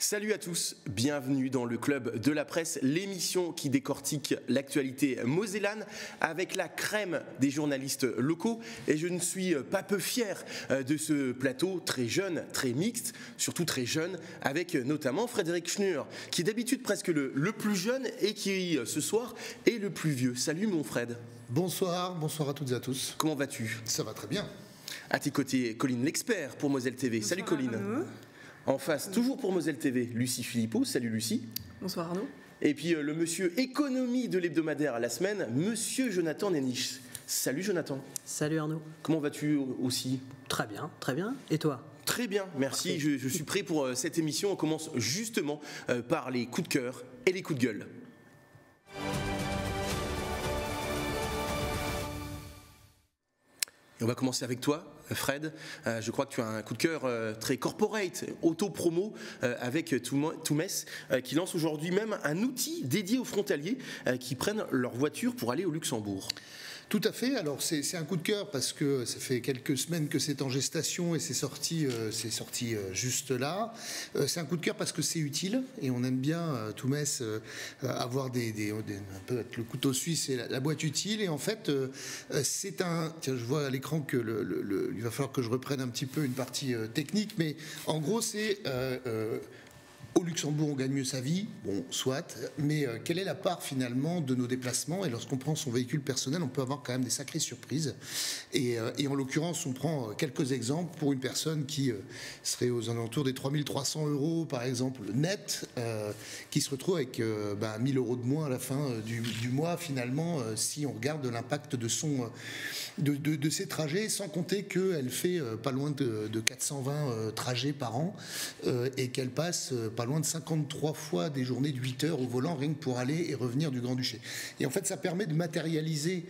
Salut à tous, bienvenue dans le Club de la Presse, l'émission qui décortique l'actualité mosellane avec la crème des journalistes locaux. Et je ne suis pas peu fier de ce plateau très jeune, très mixte, surtout très jeune, avec notamment Frédéric Schnur, qui est d'habitude presque le plus jeune et qui ce soir est le plus vieux. Salut mon Fred. Bonsoir à toutes et à tous. Comment vas-tu? Ça va très bien. À tes côtés, Colline l'expert pour Moselle TV. Bonsoir, salut Colline. Arnaud. En face, toujours pour Moselle TV, Lucie Philippot. Salut Lucie. Bonsoir Arnaud. Et puis le monsieur économie de l'hebdomadaire à la semaine, monsieur Jonathan Néniche. Salut Jonathan. Salut Arnaud. Comment vas-tu aussi? Très bien, très bien. Et toi? Très bien, merci. Je suis prêt pour cette émission. On commence justement par les coups de cœur et les coups de gueule. Et on va commencer avec toi, Fred. Je crois que tu as un coup de cœur très corporate, auto-promo, avec Toumès, qui lance aujourd'hui même un outil dédié aux frontaliers qui prennent leur voiture pour aller au Luxembourg. Tout à fait. Alors c'est un coup de cœur parce que ça fait quelques semaines que c'est en gestation et c'est sorti juste là. C'est un coup de cœur parce que c'est utile et on aime bien Toumès avoir un peu le couteau suisse et la boîte utile. Et en fait c'est un. Tiens, je vois à l'écran que il va falloir que je reprenne un petit peu une partie technique, mais en gros c'est au Luxembourg, on gagne mieux sa vie, bon, soit, mais quelle est la part finalement de nos déplacements? Et lorsqu'on prend son véhicule personnel, on peut avoir quand même des sacrées surprises. Et en l'occurrence, on prend quelques exemples pour une personne qui serait aux alentours des 3 300 € par exemple net, qui se retrouve avec 1 000 € de moins à la fin du mois finalement, si on regarde l'impact de ses trajets, sans compter qu'elle fait pas loin de 420 trajets par an et qu'elle passe pas loin de 53 fois des journées de 8 heures au volant, rien que pour aller et revenir du Grand-Duché. Et en fait, ça permet de matérialiser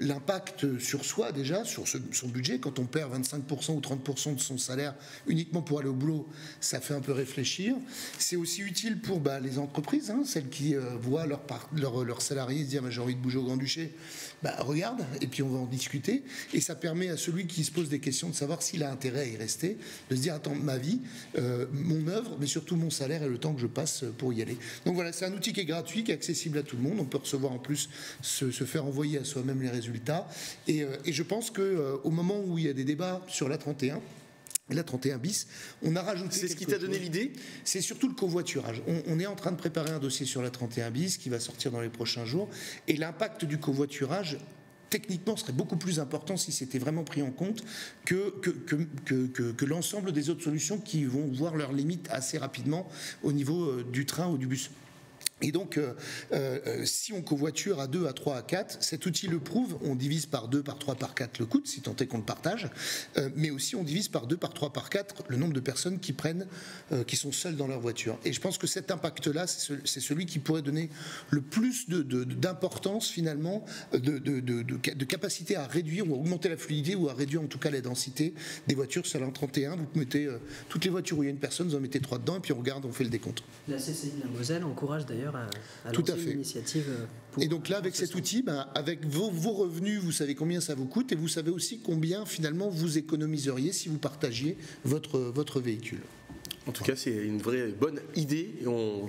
l'impact sur soi déjà, sur son budget. Quand on perd 25% ou 30% de son salaire uniquement pour aller au boulot, ça fait un peu réfléchir. C'est aussi utile pour les entreprises, celles qui voient leurs salariés se dire j'ai envie de bouger au Grand-Duché, regarde, et puis on va en discuter. Et ça permet à celui qui se pose des questions de savoir s'il a intérêt à y rester, de se dire attends, ma vie, mon œuvre, mais surtout mon salaire et le temps que je passe pour y aller. Donc voilà, c'est un outil qui est gratuit, qui est accessible à tout le monde. On peut recevoir en plus, se faire envoyer à soi-même les résultats. Et je pense qu'au moment où il y a des débats sur l'A31, la 31 bis, on a rajouté. C'est ce qui t'a donné l'idée? C'est surtout le covoiturage. On est en train de préparer un dossier sur la 31 bis qui va sortir dans les prochains jours. Et l'impact du covoiturage, techniquement, serait beaucoup plus important si c'était vraiment pris en compte que l'ensemble des autres solutions qui vont voir leurs limites assez rapidement au niveau du train ou du bus. Et donc, si on covoiture à 2, à 3, à 4, cet outil le prouve, on divise par 2, par 3, par 4 le coût, si tant est qu'on le partage, mais aussi on divise par 2, par 3, par 4 le nombre de personnes qui sont seules dans leur voiture. Et je pense que cet impact-là, c'est celui qui pourrait donner le plus d'importance finalement, de capacité à réduire ou à augmenter la fluidité ou à réduire en tout cas la densité des voitures sur la 31. Vous mettez toutes les voitures où il y a une personne, vous en mettez 3 dedans et puis on regarde, on fait le décompte. La CCI de la Moselle encourage d'ailleurs à tout à lancer fait. une initiative. Et donc là, avec cet outil, avec vos revenus, vous savez combien ça vous coûte et vous savez aussi combien finalement vous économiseriez si vous partagiez votre véhicule. En tout cas, c'est une vraie bonne idée et on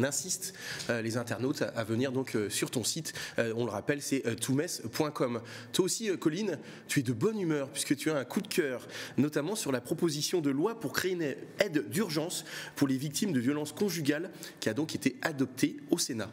insiste les internautes à venir donc sur ton site. On le rappelle, c'est toumès.com. Toi aussi, Colline, tu es de bonne humeur puisque tu as un coup de cœur, notamment sur la proposition de loi pour créer une aide d'urgence pour les victimes de violences conjugales qui a donc été adoptée au Sénat.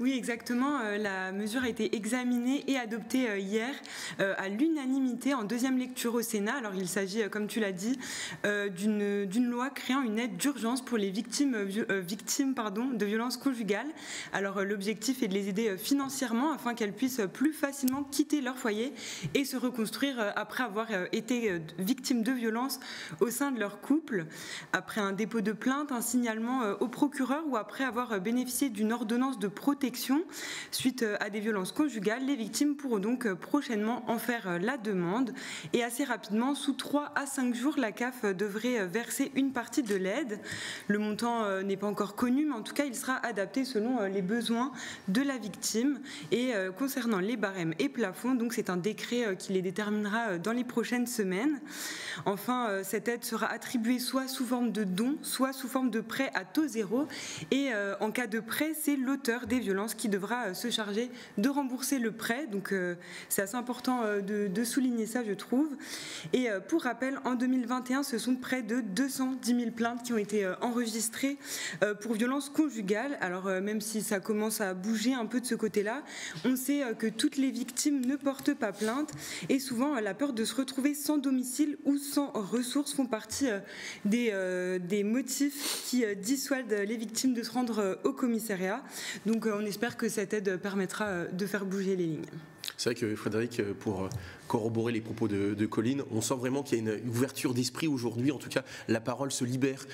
Oui, exactement. La mesure a été examinée et adoptée hier à l'unanimité en deuxième lecture au Sénat. Alors, il s'agit, comme tu l'as dit, d'une loi créant une aide d'urgence pour les victimes de violences conjugales. Alors l'objectif est de les aider financièrement afin qu'elles puissent plus facilement quitter leur foyer et se reconstruire après avoir été victimes de violences au sein de leur couple. Après un dépôt de plainte, un signalement au procureur ou après avoir bénéficié d'une ordonnance de protection suite à des violences conjugales, les victimes pourront donc prochainement en faire la demande. Et assez rapidement, sous 3 à 5 jours, la CAF devrait verser une partie de l'aide. Le montant n'est pas encore connu, mais en tout cas, il sera adapté selon les besoins de la victime. Et concernant les barèmes et plafonds, donc c'est un décret qui les déterminera dans les prochaines semaines. Enfin, cette aide sera attribuée soit sous forme de don, soit sous forme de prêt à taux zéro. Et en cas de prêt, c'est l'auteur des violences qui devra se charger de rembourser le prêt. Donc c'est assez important de souligner ça, je trouve. Et pour rappel, en 2021, ce sont près de 210 000 plaintes qui ont été enregistrées pour violences conjugales. Alors même si ça commence à bouger un peu de ce côté-là, on sait que toutes les victimes ne portent pas plainte et souvent la peur de se retrouver sans domicile ou sans ressources font partie des motifs qui dissuadent les victimes de se rendre au commissariat. Donc on espère que cette aide permettra de faire bouger les lignes. C'est vrai que Frédéric, pour corroborer les propos de Colline, on sent vraiment qu'il y a une ouverture d'esprit aujourd'hui. En tout cas, la parole se libère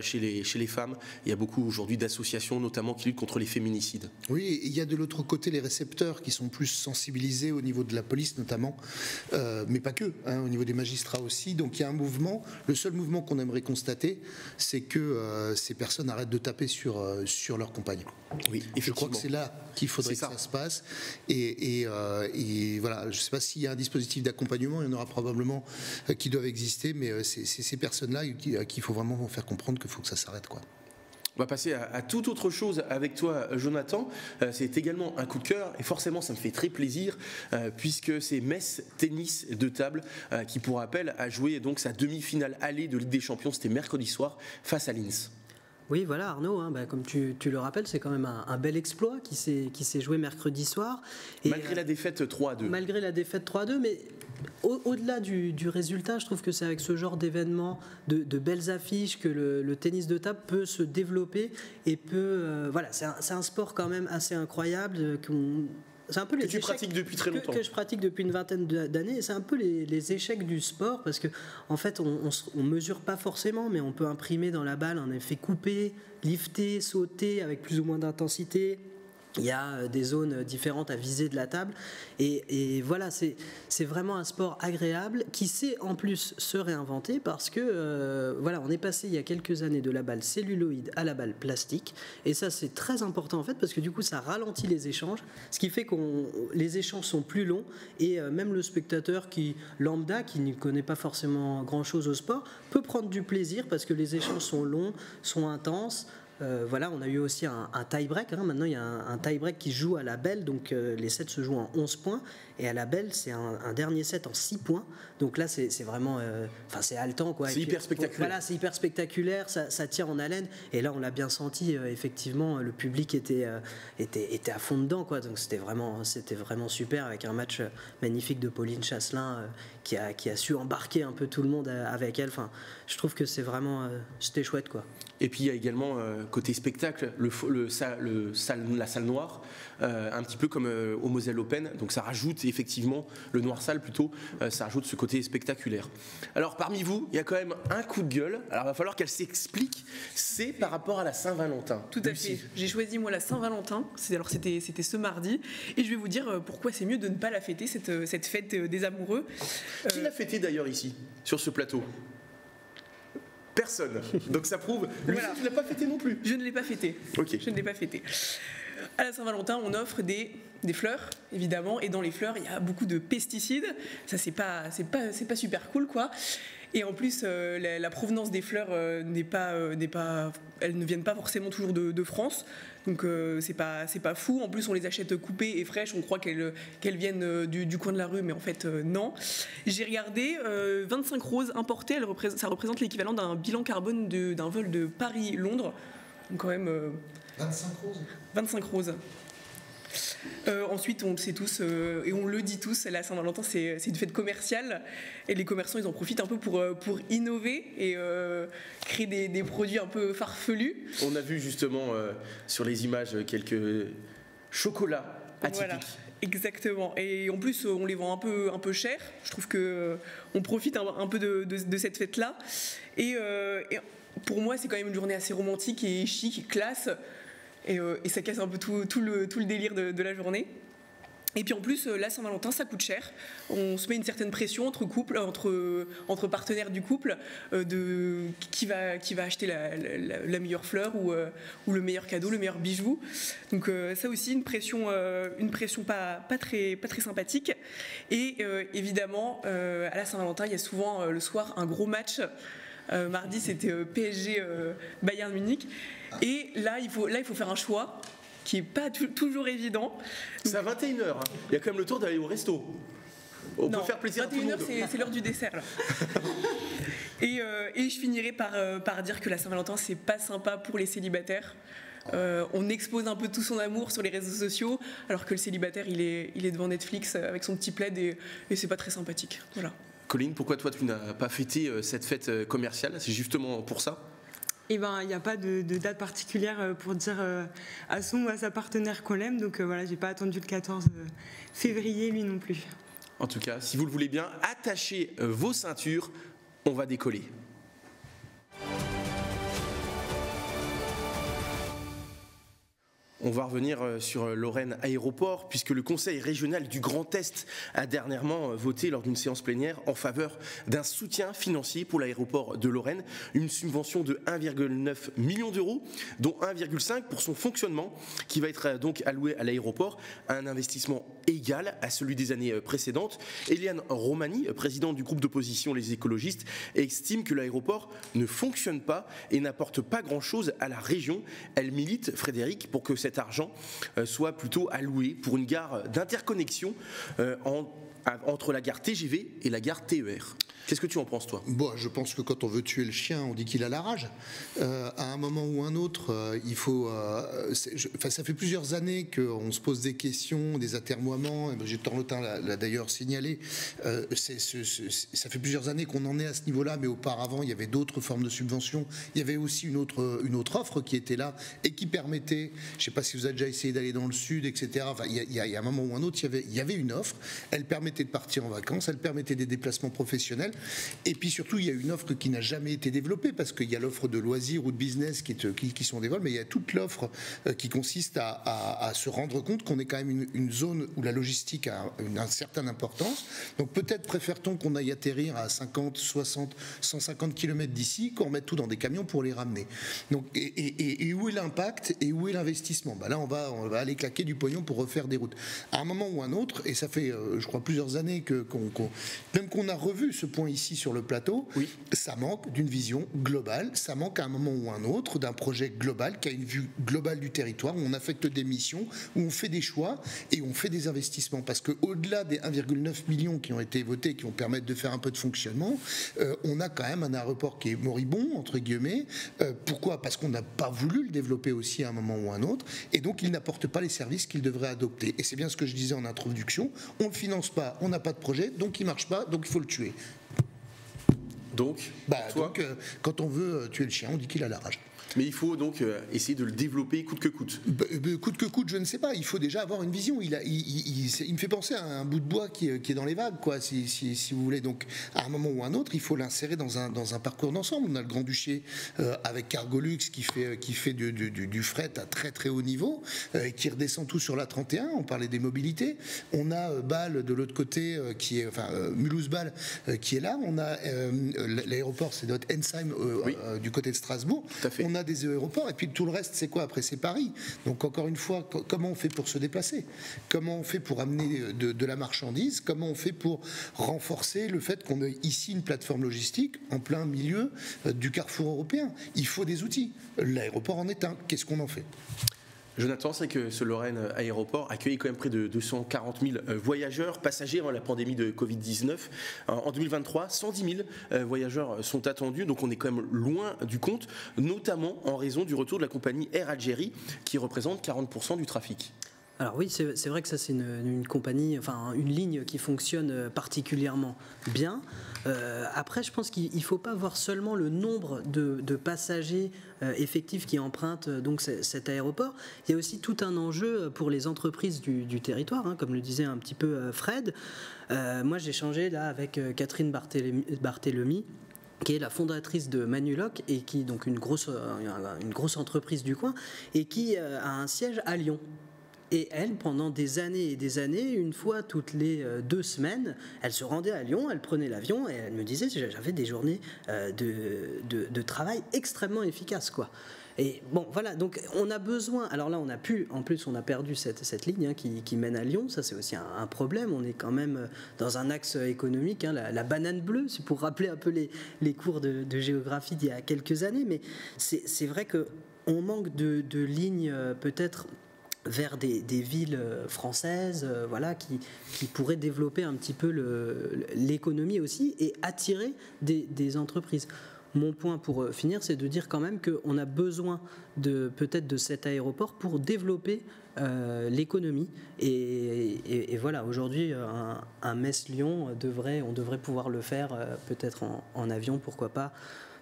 chez les femmes. Il y a beaucoup aujourd'hui d'associations, notamment qui luttent contre les féminicides. Oui, et il y a de l'autre côté les récepteurs qui sont plus sensibilisés au niveau de la police notamment, mais pas que, au niveau des magistrats aussi. Donc il y a un mouvement. Le seul mouvement qu'on aimerait constater, c'est que ces personnes arrêtent de taper sur leurs compagnes. Oui, effectivement. Je crois que c'est là qu'il faudrait que ça se passe. Et voilà, je ne sais pas s'il y a un dispositif d'accompagnement, il y en aura probablement qui doivent exister, mais c'est ces personnes-là qu'il faut vraiment faire comprendre qu'il faut que ça s'arrête, quoi. On va passer à toute autre chose avec toi, Jonathan. C'est également un coup de cœur et forcément ça me fait très plaisir puisque c'est Metz Tennis de table qui, pour rappel, a joué donc sa demi-finale aller de Ligue des Champions. C'était mercredi soir face à Linz. Oui, voilà Arnaud, comme tu le rappelles, c'est quand même un bel exploit qui s'est joué mercredi soir. Et malgré la défaite 3-2. Malgré la défaite 3-2, mais au-delà du résultat, je trouve que c'est avec ce genre d'événements, de belles affiches, que le tennis de table peut se développer et peut... voilà, c'est un sport quand même assez incroyable c'est un peu les que tu pratiques depuis très longtemps. Que je pratique depuis une vingtaine d'années, et c'est un peu les échecs du sport, parce que en fait on mesure pas forcément, mais on peut imprimer dans la balle un effet coupé, lifter, sauter avec plus ou moins d'intensité. Il y a des zones différentes à viser de la table et voilà, c'est vraiment un sport agréable qui sait en plus se réinventer parce que voilà, on est passé il y a quelques années de la balle celluloïde à la balle plastique et ça c'est très important en fait parce que du coup ça ralentit les échanges, ce qui fait que les échanges sont plus longs et même le spectateur lambda qui ne connaît pas forcément grand chose au sport peut prendre du plaisir parce que les échanges sont longs, sont intenses. Voilà, on a eu aussi un tie-break. Maintenant, il y a un tie-break qui joue à la belle. Donc, les sets se jouent en 11 points. Et à la belle, c'est un dernier set en 6 points. Donc là, c'est vraiment... c'est haletant, quoi. C'est hyper spectaculaire. Voilà, c'est hyper spectaculaire. Ça tire en haleine. Et là, on l'a bien senti. Effectivement, le public était à fond dedans, quoi. Donc, c'était vraiment super avec un match magnifique de Pauline Chasselin qui a su embarquer un peu tout le monde avec elle. Enfin, je trouve que c'était chouette, quoi. Et puis il y a également côté spectacle la salle noire, un petit peu comme au Moselle Open. Donc ça rajoute effectivement le noir salle plutôt, ça rajoute ce côté spectaculaire. Alors parmi vous, il y a quand même un coup de gueule. Alors il va falloir qu'elle s'explique. C'est par rapport à la Saint-Valentin. Tout à fait. J'ai choisi moi la Saint-Valentin. C'était ce mardi et je vais vous dire pourquoi c'est mieux de ne pas la fêter cette fête des amoureux. Qui l'a fêté d'ailleurs ici sur ce plateau? Personne. Donc ça prouve. Voilà. Tu ne l'as pas fêté non plus. Je ne l'ai pas fêté. Ok. Je ne l'ai pas fêté. À la Saint-Valentin, on offre des fleurs, évidemment, et dans les fleurs, il y a beaucoup de pesticides. Ça, c'est pas super cool, quoi. Et en plus, la provenance des fleurs elles ne viennent pas forcément toujours de France. Donc c'est pas fou. En plus, on les achète coupées et fraîches. On croit qu'elles viennent du coin de la rue, mais en fait non. J'ai regardé 25 roses importées. Ça représente l'équivalent d'un bilan carbone d'un vol de Paris-Londres. Donc quand même. 25 roses. 25 roses. Ensuite, on le sait tous et on le dit tous, la Saint-Valentin c'est une fête commerciale et les commerçants ils en profitent un peu pour innover et créer des produits un peu farfelus. On a vu justement sur les images quelques chocolats atypiques. Voilà. Exactement. Et en plus, on les vend un peu cher. Je trouve que on profite un peu de cette fête-là. Et pour moi, c'est quand même une journée assez romantique et chic, classe. Et ça casse un peu tout le délire de la journée. Et puis en plus, la Saint-Valentin, ça coûte cher. On se met une certaine pression entre couples, entre partenaires du couple, de qui va acheter la meilleure fleur ou le meilleur cadeau, le meilleur bijou. Donc ça aussi, une pression pas très sympathique. Et évidemment, à la Saint-Valentin, il y a souvent le soir un gros match. Mardi, c'était PSG Bayern Munich. Et là, il faut faire un choix qui n'est pas toujours évident. C'est à 21h, hein. Il y a quand même le temps d'aller au resto. On peut faire plaisir à tout le monde. 21h, c'est l'heure du dessert. Là. et je finirai par dire que la Saint-Valentin, c'est pas sympa pour les célibataires. On expose un peu tout son amour sur les réseaux sociaux, alors que le célibataire, il est devant Netflix avec son petit plaid et c'est pas très sympathique. Voilà. Colline, pourquoi toi tu n'as pas fêté cette fête commerciale? C'est justement pour ça? Eh ben, il n'y a pas de date particulière pour dire à son ou à sa partenaire qu'on l'aime. Donc voilà, j'ai pas attendu le 14 février, lui non plus. En tout cas, si vous le voulez bien, attachez vos ceintures, on va décoller. On va revenir sur Lorraine Aéroport, puisque le Conseil régional du Grand Est a dernièrement voté lors d'une séance plénière en faveur d'un soutien financier pour l'aéroport de Lorraine, une subvention de 1,9 million d'euros, dont 1,5 pour son fonctionnement, qui va être donc alloué à l'aéroport, un investissement égal à celui des années précédentes. Eliane Romani, présidente du groupe d'opposition Les Écologistes, estime que l'aéroport ne fonctionne pas et n'apporte pas grand-chose à la région. Elle milite, Frédéric, pour que cet argent soit plutôt alloué pour une gare d'interconnexion entre la gare TGV et la gare TER. Qu'est-ce que tu en penses, toi? Bon, je pense que quand on veut tuer le chien, on dit qu'il a la rage. À un moment ou un autre, il faut. Ça fait plusieurs années qu'on se pose des questions, des atermoiements. Brigitte Torlotin l'a d'ailleurs signalé. Ça fait plusieurs années qu'on en est à ce niveau-là, mais auparavant, il y avait d'autres formes de subventions. Il y avait aussi une autre offre qui était là et qui permettait. Je ne sais pas si vous avez déjà essayé d'aller dans le sud, etc. Enfin, il y a un moment ou un autre, il y avait une offre. Elle permettait de partir en vacances, elle permettait des déplacements professionnels. Et puis surtout, il y a une offre qui n'a jamais été développée parce qu'il y a l'offre de loisirs ou de business qui sont des vols, mais il y a toute l'offre qui consiste à se rendre compte qu'on est quand même une zone où la logistique a une certaine importance. Donc peut-être préfère-t-on qu'on aille atterrir à 50, 60, 150 km d'ici, qu'on remette tout dans des camions pour les ramener. Donc, et où est l'impact et où est l'investissement? Là, on va aller claquer du pognon pour refaire des routes. À un moment ou un autre, et ça fait, je crois, plusieurs années même qu'on a revu ce point ici sur le plateau, oui. Ça manque d'une vision globale, ça manque à un moment ou un autre d'un projet global qui a une vue globale du territoire, où on affecte des missions, où on fait des choix et on fait des investissements. Parce qu'au-delà des 1,9 millions qui ont été votés, qui vont permettre de faire un peu de fonctionnement, on a quand même un aéroport qui est moribond, entre guillemets. Pourquoi? Parce qu'on n'a pas voulu le développer aussi à un moment ou un autre, et donc il n'apporte pas les services qu'il devrait adopter. Et c'est bien ce que je disais en introduction, on ne le finance pas, on n'a pas de projet, donc il ne marche pas, donc il faut le tuer. Donc, quand on veut tuer le chien, on dit qu'il a la rage. Mais il faut donc essayer de le développer coûte que coûte. Coûte que coûte, je ne sais pas. Il faut déjà avoir une vision. Il me fait penser à un bout de bois qui est dans les vagues, quoi, si vous voulez. Donc, à un moment ou un autre, il faut l'insérer dans un parcours d'ensemble. On a le Grand-Duché avec Cargolux qui fait du fret à très très haut niveau, qui redescend tout sur la 31. On parlait des mobilités. On a Bâle de l'autre côté, Mulhouse-Bâle qui est là. On a l'aéroport, c'est notre Ensheim oui. Du côté de Strasbourg. Tout à fait. On a des aéroports et puis tout le reste c'est quoi après? C'est Paris. Donc encore une fois, comment on fait pour se déplacer? Comment on fait pour amener de la marchandise? Comment on fait pour renforcer le fait qu'on ait ici une plateforme logistique en plein milieu du carrefour européen? Il faut des outils. L'aéroport en est un. Qu'est-ce qu'on en fait? Jonathan, c'est que ce Lorraine Aéroport accueille quand même près de 240 000 voyageurs, passagers avant la pandémie de Covid-19. En 2023, 110 000 voyageurs sont attendus, donc on est quand même loin du compte, notamment en raison du retour de la compagnie Air Algérie, qui représente 40% du trafic. Alors oui, c'est vrai que ça c'est une compagnie, enfin une ligne qui fonctionne particulièrement bien. Après, je pense qu'il ne faut pas voir seulement le nombre de passagers effectifs qui empruntent donc cet aéroport. Il y a aussi tout un enjeu pour les entreprises du territoire, hein, comme le disait un petit peu Fred. Moi, j'ai échangé là avec Catherine Barthélemy, qui est la fondatrice de Manuloc et qui donc une grosse entreprise du coin et qui a un siège à Lyon. Et elle, pendant des années et des années, une fois toutes les 2 semaines, elle se rendait à Lyon, elle prenait l'avion et elle me disait que j'avais des journées de travail extrêmement efficaces, quoi. Et bon, voilà, donc on a besoin. Alors là, en plus, on a perdu cette ligne qui mène à Lyon. Ça, c'est aussi un problème. On est quand même dans un axe économique, la banane bleue, c'est pour rappeler un peu les cours de géographie d'il y a quelques années. Mais c'est vrai qu'on manque de lignes, peut-être, vers des villes françaises, voilà, qui pourraient développer un petit peu l'économie aussi et attirer des entreprises. Mon point pour finir, c'est de dire quand même qu'on a besoin peut-être de cet aéroport pour développer l'économie. Et voilà, aujourd'hui, un Metz-Lyon, on devrait pouvoir le faire peut-être en avion, pourquoi pas,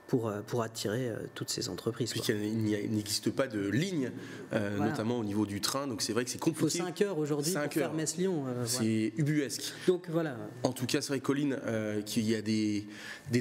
pour attirer toutes ces entreprises. Puisqu'il n'existe pas de ligne, voilà, notamment au niveau du train, donc c'est vrai que c'est compliqué. Il faut 5 heures aujourd'hui pour faire Metz-Lyon. C'est ubuesque. Donc voilà. En tout cas, c'est vrai, Colline, qu'il y a des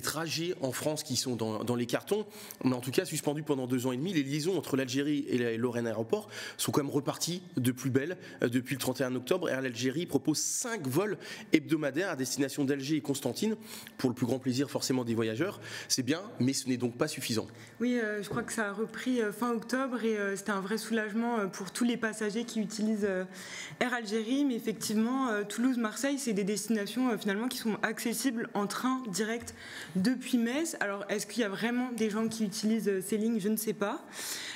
trajets en France qui sont dans les cartons, mais en tout cas suspendus pendant 2 ans et demi. Les liaisons entre l'Algérie et Lorraine Aéroport sont quand même reparties de plus belle depuis le 31 octobre. Air l'Algérie propose 5 vols hebdomadaires à destination d'Alger et Constantine, pour le plus grand plaisir forcément des voyageurs. C'est bien, mais ce n'est donc pas suffisant. Oui, je crois que ça a repris fin octobre et c'était un vrai soulagement pour tous les passagers qui utilisent Air Algérie. Mais effectivement, Toulouse, Marseille, c'est des destinations finalement qui sont accessibles en train direct depuis Metz. Alors, est-ce qu'il y a vraiment des gens qui utilisent ces lignes? Je ne sais pas.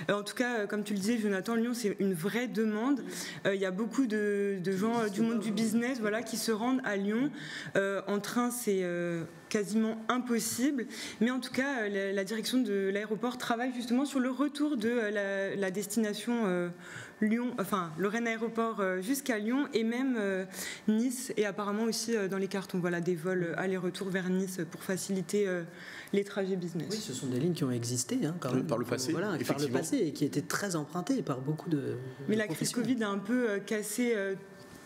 En tout cas, comme tu le disais, Jonathan, Lyon, c'est une vraie demande. Il y a beaucoup de gens du monde du business, voilà, qui se rendent à Lyon. En train, c'est quasiment impossible, mais en tout cas la direction de l'aéroport travaille justement sur le retour de la destination Lyon, enfin Lorraine Aéroport jusqu'à Lyon et même Nice, et apparemment aussi dans les cartons, voilà, des vols aller-retour vers Nice pour faciliter les trajets business. Oui, ce sont des lignes qui ont existé quand même, par le passé, voilà, par le passé, et qui étaient très empruntées par beaucoup de mais la crise Covid a un peu cassé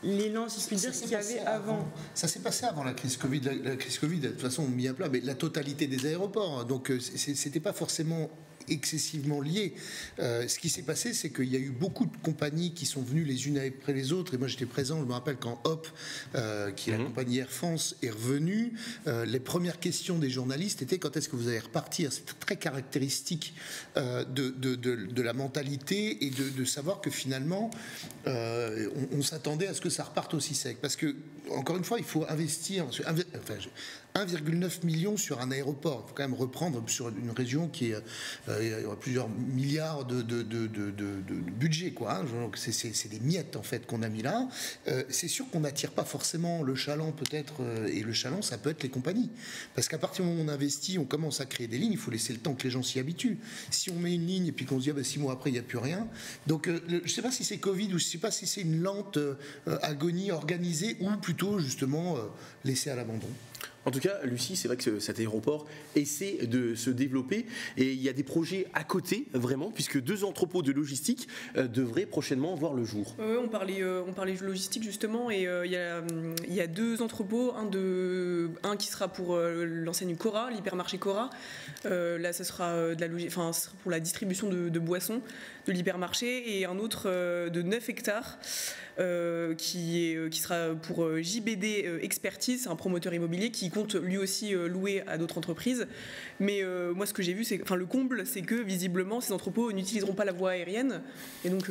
l'élan, si je puis dire, qu'il y avait avant. Ça s'est passé avant la crise Covid. La crise Covid, de toute façon, on mis à plat, mais la totalité des aéroports. Donc, c'était pas forcément excessivement liés. Ce qui s'est passé, c'est qu'il y a eu beaucoup de compagnies qui sont venues les unes après les autres. Et moi, j'étais présent, je me rappelle quand Hop, qui est la compagnie Air France, est revenue, les premières questions des journalistes étaient quand est-ce que vous allez repartir. C'est très caractéristique de la mentalité et de savoir que finalement, on s'attendait à ce que ça reparte aussi sec. Parce que, encore une fois, il faut investir... 1,9 million sur un aéroport. Il faut quand même reprendre sur une région qui est il y a plusieurs milliards de budget, quoi. Donc c'est des miettes en fait qu'on a mis là. C'est sûr qu'on n'attire pas forcément le chaland peut-être, et le chaland ça peut être les compagnies. Parce qu'à partir du moment où on investit, on commence à créer des lignes, il faut laisser le temps que les gens s'y habituent. Si on met une ligne et puis qu'on se dit 6 mois après il n'y a plus rien. Donc je ne sais pas si c'est Covid ou je ne sais pas si c'est une lente agonie organisée ou plutôt justement laissée à l'abandon. En tout cas, Lucie, c'est vrai que cet aéroport essaie de se développer et il y a des projets à côté, vraiment, puisque 2 entrepôts de logistique devraient prochainement voir le jour. On parlait logistique justement, et il y a 2 entrepôts, un qui sera pour l'enseigne Cora, l'hypermarché Cora. Là, ça sera pour la distribution de boissons de l'hypermarché, et un autre de 9 hectares. Qui sera pour JBD Expertise, c'est un promoteur immobilier qui compte lui aussi louer à d'autres entreprises. Mais moi, ce que j'ai vu, le comble, c'est que visiblement, ces entrepôts n'utiliseront pas la voie aérienne, et donc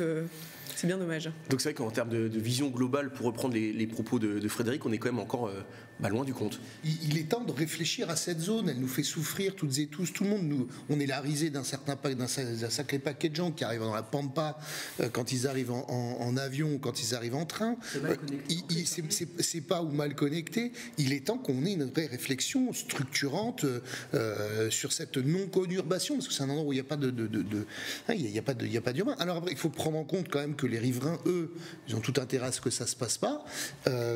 c'est bien dommage. Donc c'est vrai qu'en termes de vision globale, pour reprendre les propos de Frédéric, on est quand même encore loin du compte. Il est temps de réfléchir à cette zone. Elle nous fait souffrir toutes et tous. Tout le monde, on est la risée d'un sacré paquet de gens qui arrivent dans la pampa quand ils arrivent en avion ou quand ils arrivent en train. C'est pas ou mal connecté. Il est temps qu'on ait une vraie réflexion structurante sur cette non-conurbation, parce que c'est un endroit où il n'y a pas il y a pas d'urbain. Alors après, il faut prendre en compte quand même que les riverains, eux, ils ont tout intérêt à ce que ça se passe pas.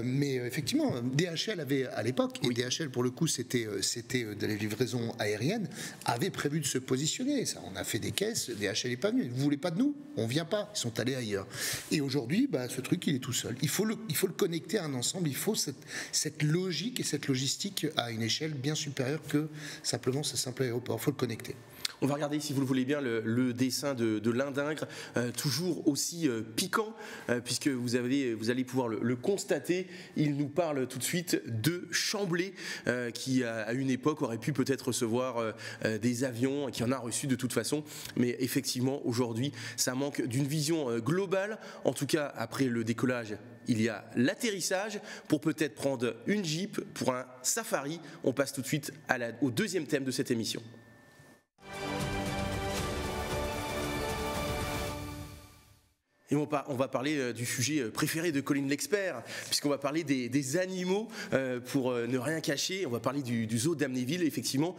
Mais effectivement, DHL avait à l'époque, et DHL pour le coup c'était de la livraison aérienne, avait prévu de se positionner. Ça, on a fait des caisses, DHL n'est pas venu. Vous voulez pas de nous? On vient pas. Ils sont allés ailleurs. Et aujourd'hui, ce truc, il est tout seul. Il faut le connecter à un ensemble. Il faut cette logique et cette logistique à une échelle bien supérieure que simplement ce simple aéroport. Il faut le connecter. On va regarder, si vous le voulez bien, le dessin de l'Indingre, toujours aussi piquant, puisque vous allez pouvoir le constater. Il nous parle tout de suite de Chamblay, qui à une époque aurait pu peut-être recevoir des avions, qui en a reçu de toute façon. Mais effectivement, aujourd'hui, ça manque d'une vision globale. En tout cas, après le décollage, il y a l'atterrissage pour peut-être prendre une Jeep pour un safari. On passe tout de suite au deuxième thème de cette émission. Et on va parler du sujet préféré de Colline l'expert, puisqu'on va parler des animaux, pour ne rien cacher. On va parler du zoo d'Amnéville, effectivement,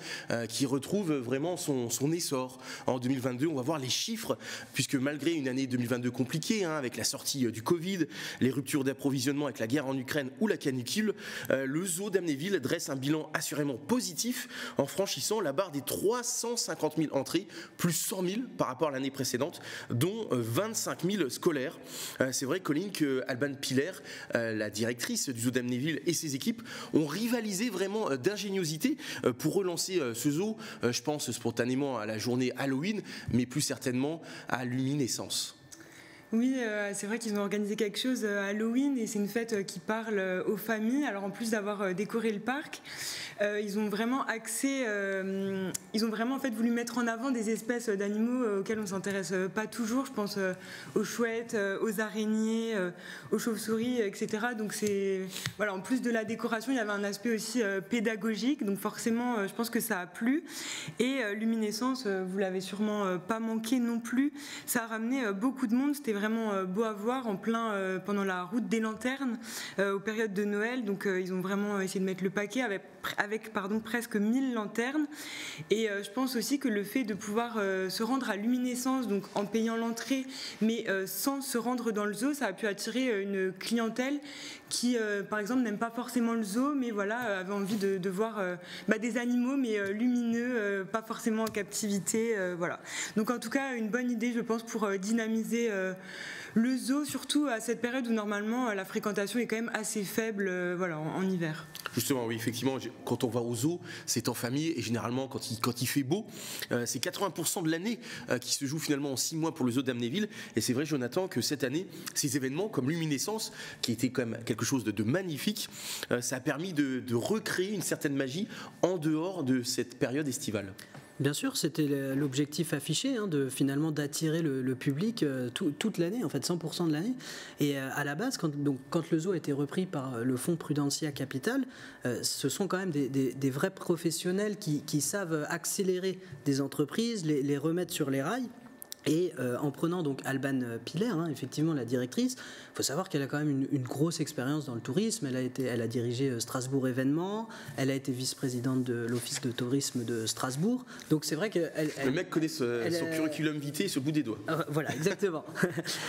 qui retrouve vraiment son essor en 2022. On va voir les chiffres, puisque malgré une année 2022 compliquée, avec la sortie du Covid, les ruptures d'approvisionnement avec la guerre en Ukraine ou la canicule, le zoo d'Amnéville dresse un bilan assurément positif en franchissant la barre des 350 000 entrées, plus 100 000 par rapport à l'année précédente, dont 25 000 scolaire. C'est vrai, Colline, que Alban Piller, la directrice du zoo d'Amnéville, et ses équipes ont rivalisé vraiment d'ingéniosité pour relancer ce zoo. Je pense spontanément à la journée Halloween, mais plus certainement à Luminescence. Oui, c'est vrai qu'ils ont organisé quelque chose à Halloween et c'est une fête qui parle aux familles. Alors en plus d'avoir décoré le parc, ils ont vraiment en fait voulu mettre en avant des espèces d'animaux auxquelles on ne s'intéresse pas toujours. Je pense aux chouettes, aux araignées, aux chauves-souris, etc. Donc voilà, en plus de la décoration, il y avait un aspect aussi pédagogique. Donc forcément, je pense que ça a plu. Et Luminescence, vous l'avez sûrement pas manqué non plus. Ça a ramené beaucoup de monde. C'était vraiment beau à voir pendant la route des lanternes aux périodes de Noël. Donc ils ont vraiment essayé de mettre le paquet avec presque 1000 lanternes. Et je pense aussi que le fait de pouvoir se rendre à Luminescence, donc en payant l'entrée, mais sans se rendre dans le zoo, ça a pu attirer une clientèle qui, par exemple, n'aime pas forcément le zoo, mais voilà, avait envie de voir des animaux, mais lumineux, pas forcément en captivité. Voilà. Donc en tout cas, une bonne idée, je pense, pour dynamiser le zoo, surtout à cette période où normalement la fréquentation est quand même assez faible en hiver. Justement, oui, effectivement, quand on va au zoo, c'est en famille et généralement quand il fait beau, c'est 80% de l'année qui se joue finalement en 6 mois pour le zoo d'Amnéville. Et c'est vrai, Jonathan, que cette année, ces événements comme Luminescence, qui était quand même quelque chose de magnifique, ça a permis de recréer une certaine magie en dehors de cette période estivale. Bien sûr, c'était l'objectif affiché, finalement d'attirer le public toute l'année, en fait 100% de l'année. Et à la base, quand le zoo a été repris par le fonds Prudentia Capital, ce sont quand même des vrais professionnels qui savent accélérer des entreprises, les remettre sur les rails. Et en prenant donc Alban Piller, effectivement la directrice, il faut savoir qu'elle a quand même une grosse expérience dans le tourisme. Elle a dirigé Strasbourg Événements, elle a été vice-présidente de l'Office de tourisme de Strasbourg. Donc c'est vrai que le mec connaît son curriculum vitae sur le bout des doigts. Voilà, exactement.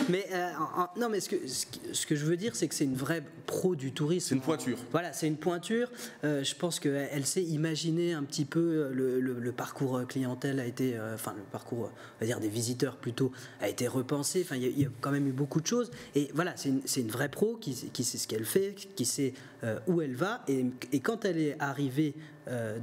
Mais non, mais ce que je veux dire, c'est que c'est une vraie pro du tourisme. C'est une pointure. Voilà, c'est une pointure. Je pense qu'elle sait imaginer un petit peu le parcours clientèle le parcours, on va dire, des visiteurs plutôt, a été repensé. Enfin, il y a quand même eu beaucoup de choses. Et voilà, c'est une vraie pro qui sait ce qu'elle fait, qui sait où elle va. Et quand elle est arrivée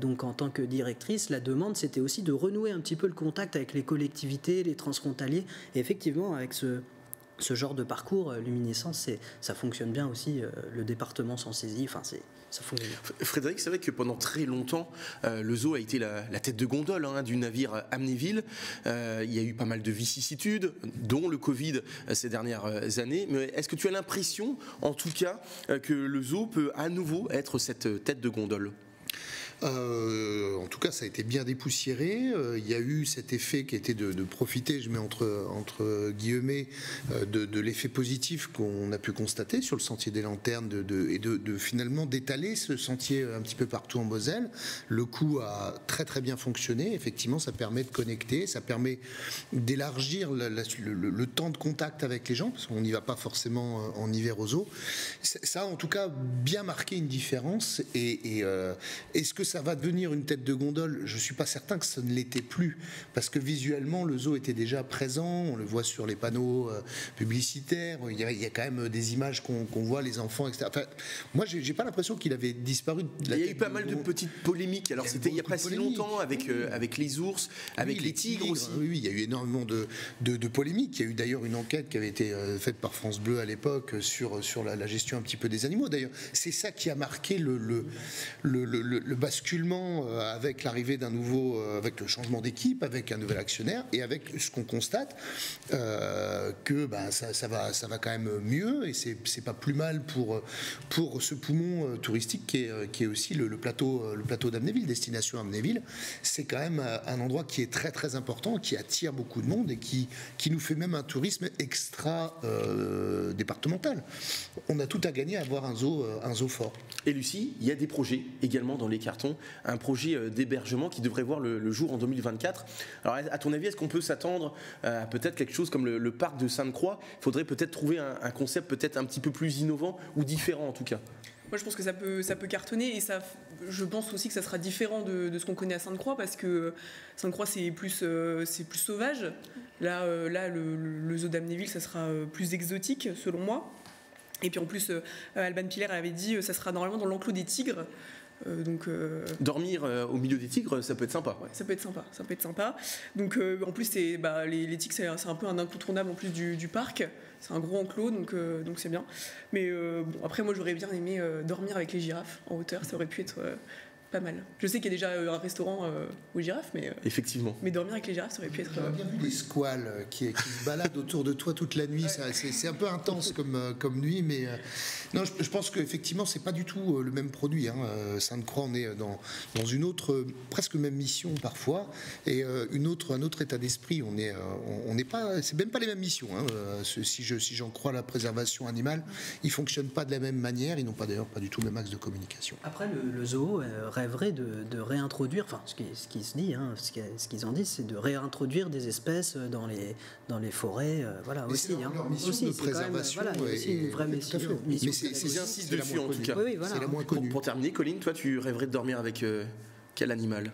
donc en tant que directrice, la demande, c'était aussi de renouer un petit peu le contact avec les collectivités, les transfrontaliers. Et effectivement, avec ce genre de parcours, Luminescence, ça fonctionne bien aussi. Le département s'en saisit. Enfin, ça fonctionne bien. Frédéric, c'est vrai que pendant très longtemps, le zoo a été la tête de gondole du navire Amnéville. Il y a eu pas mal de vicissitudes, dont le Covid ces dernières années. Mais est-ce que tu as l'impression, en tout cas, que le zoo peut à nouveau être cette tête de gondole ? En tout cas, ça a été bien dépoussiéré. Il y a eu cet effet qui était de profiter, je mets entre guillemets, de l'effet positif qu'on a pu constater sur le sentier des lanternes et de finalement d'étaler ce sentier un petit peu partout en Moselle. Le coup a très très bien fonctionné. Effectivement, ça permet de connecter, ça permet d'élargir le temps de contact avec les gens, parce qu'on n'y va pas forcément en hiver au zoo. Ça a en tout cas bien marqué une différence. Et est-ce que ça va devenir une tête de gondole? Je ne suis pas certain que ça ne l'était plus, parce que visuellement, le zoo était déjà présent, on le voit sur les panneaux publicitaires, il y a quand même des images qu'on voit, les enfants, etc. Enfin, moi, j'ai pas l'impression qu'il avait disparu. Il y a eu pas mal de petites polémiques, alors c'était il n'y a pas si longtemps, avec les ours, avec les tigres aussi. Oui, il y a eu énormément de polémiques. Il y a eu d'ailleurs une enquête qui avait été faite par France Bleu à l'époque sur la gestion un petit peu des animaux. D'ailleurs, c'est ça qui a marqué le basculement avec l'arrivée d'un nouveau, avec le changement d'équipe, avec un nouvel actionnaire et avec ce qu'on constate que ça va quand même mieux et c'est pas plus mal pour ce poumon touristique qui est aussi le plateau d'Amnéville, destination Amnéville. C'est quand même un endroit qui est très très important, qui attire beaucoup de monde et qui nous fait même un tourisme extra départemental. On a tout à gagner à avoir un zoo fort. Et Lucie, il y a des projets également dans les cartons, un projet d'hébergement qui devrait voir le jour en 2024. Alors à ton avis, est-ce qu'on peut s'attendre à peut-être quelque chose comme le parc de Sainte-Croix? Il faudrait peut-être trouver un concept peut-être un petit peu plus innovant ou différent en tout cas. Moi, je pense que ça peut cartonner et je pense aussi que ça sera différent de ce qu'on connaît à Sainte-Croix parce que Sainte-Croix, c'est plus sauvage. Là, le zoo d'Amnéville, ça sera plus exotique, selon moi. Et puis en plus, Alban Piller avait dit ça sera normalement dans l'enclos des tigres. Dormir au milieu des tigres, ça peut être sympa. Ouais, ça peut être sympa. Donc en plus, les tigres, c'est un peu un incontournable en plus du parc. C'est un gros enclos, donc c'est bien. Mais après, moi, j'aurais bien aimé dormir avec les girafes en hauteur. Ça aurait pu être pas mal. Je sais qu'il y a déjà un restaurant aux girafes, mais effectivement. Mais dormir avec les girafes, ça aurait pu être. J'aurais bien vu des squales qui se baladent autour de toi toute la nuit. Ouais. C'est un peu intense comme nuit, mais non, je pense qu'effectivement, c'est pas du tout le même produit. Sainte-Croix, on est dans une autre, presque même mission parfois, et un autre état d'esprit. On n'est pas, c'est même pas les mêmes missions. Si j'en crois la préservation animale, ils fonctionnent pas de la même manière. Ils n'ont pas d'ailleurs pas du tout le même axe de communication. Après, le zoo rêverait de réintroduire, enfin ce qui se dit, ce qu'ils en disent, c'est de réintroduire des espèces dans les forêts, voilà. Mais aussi. Leur mission de préservation, il y a aussi une vraie mission. Mais j'insiste dessus en tout cas. Oui, voilà. C'est la moins connue. Pour terminer, Colline, toi, tu rêverais de dormir avec quel animal?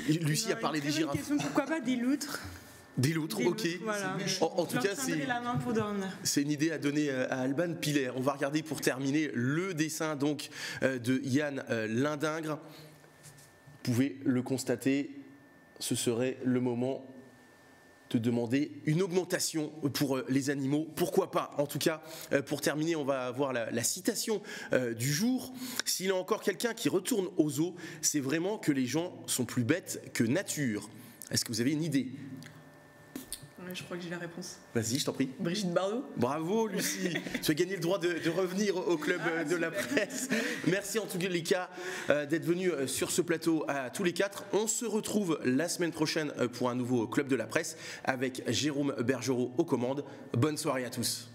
Lucie a parlé des girafes. Pourquoi pas des loutres? Des loutres, ok. Voilà. En tout cas, c'est une idée à donner à Alban Piller. On va regarder pour terminer le dessin donc de Yann Lindingre. Vous pouvez le constater, ce serait le moment de demander une augmentation pour les animaux. Pourquoi pas? En tout cas, pour terminer, on va avoir la citation du jour. S'il y a encore quelqu'un qui retourne au zoo, c'est vraiment que les gens sont plus bêtes que nature. Est-ce que vous avez une idée? Je crois que j'ai la réponse. Vas-y, je t'en prie. Brigitte Bardot. Bravo, Lucie. Tu as gagné le droit de revenir au club de la presse. Merci en tout cas, les cas, d'être venus sur ce plateau à tous les quatre. On se retrouve la semaine prochaine pour un nouveau club de la presse avec Jérôme Bergerot aux commandes. Bonne soirée à tous.